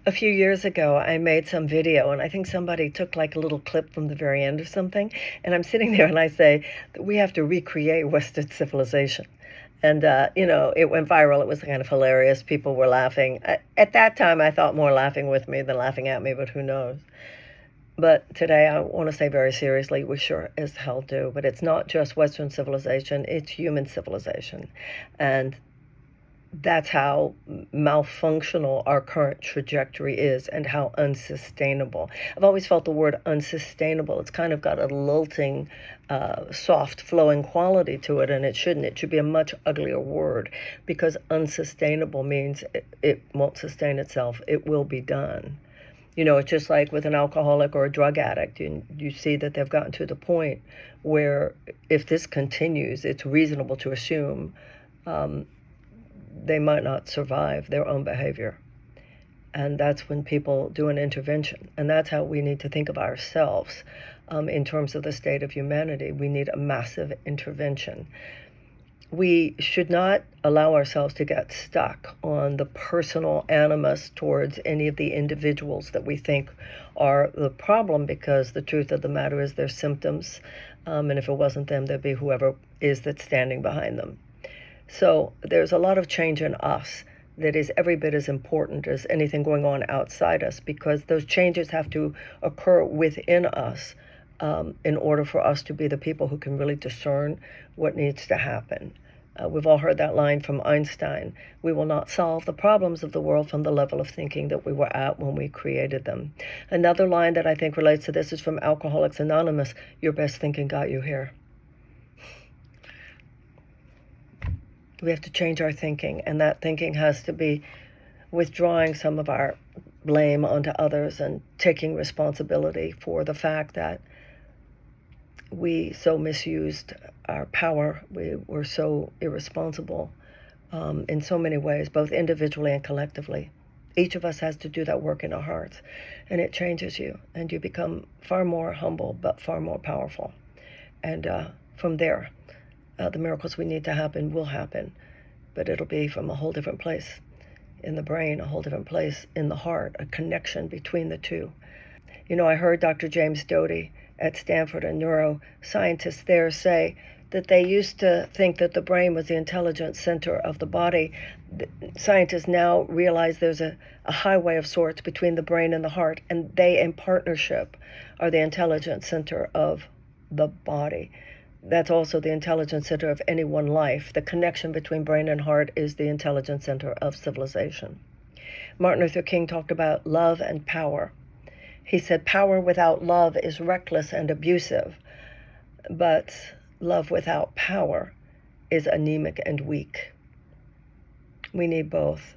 A few years ago, I made some video, and I think somebody took like a little clip from the very end of something. And I'm sitting there and I say that we have to recreate Western civilization. And, it went viral. It was kind of hilarious. People were laughing. At that time, I thought more laughing with me than laughing at me, but who knows? But today, I want to say very seriously, we sure as hell do. But it's not just Western civilization, it's human civilization. And that's how malfunctional our current trajectory is and how unsustainable. I've always felt the word unsustainable. It's kind of got a lilting, soft, flowing quality to it, and it shouldn't. It should be a much uglier word because unsustainable means it won't sustain itself. It will be done. It's just like with an alcoholic or a drug addict. You see that they've gotten to the point where if this continues, it's reasonable to assume they might not survive their own behavior. And that's when people do an intervention. And that's how we need to think of ourselves in terms of the state of humanity. We need a massive intervention. We should not allow ourselves to get stuck on the personal animus towards any of the individuals that we think are the problem, because the truth of the matter is they're symptoms. And if it wasn't them, there'd be whoever is that's standing behind them. So there's a lot of change in us that is every bit as important as anything going on outside us, because those changes have to occur within us in order for us to be the people who can really discern what needs to happen. We've all heard that line from Einstein: we will not solve the problems of the world from the level of thinking that we were at when we created them. Another line that I think relates to this is from Alcoholics Anonymous: your best thinking got you here. We have to change our thinking, and that thinking has to be withdrawing some of our blame onto others and taking responsibility for the fact that we so misused our power. We were so irresponsible in so many ways, both individually and collectively. Each of us has to do that work in our hearts, and it changes you, and you become far more humble but far more powerful. And from there, the miracles we need to happen will happen, but it'll be from a whole different place in the brain, a whole different place in the heart, a connection between the two. I heard Dr. James Doty at Stanford, a neuroscientist there, say that they used to think that the brain was the intelligence center of the body. Scientists now realize there's a highway of sorts between the brain and the heart, and they, in partnership, are the intelligence center of the body. That's also the intelligence center of any one life. The connection between brain and heart is the intelligence center of civilization. Martin Luther King talked about love and power. He said power without love is reckless and abusive, but love without power is anemic and weak. We need both.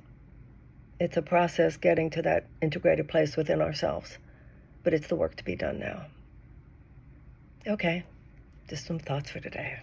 It's a process getting to that integrated place within ourselves, but it's the work to be done now. Okay. Just some thoughts for today.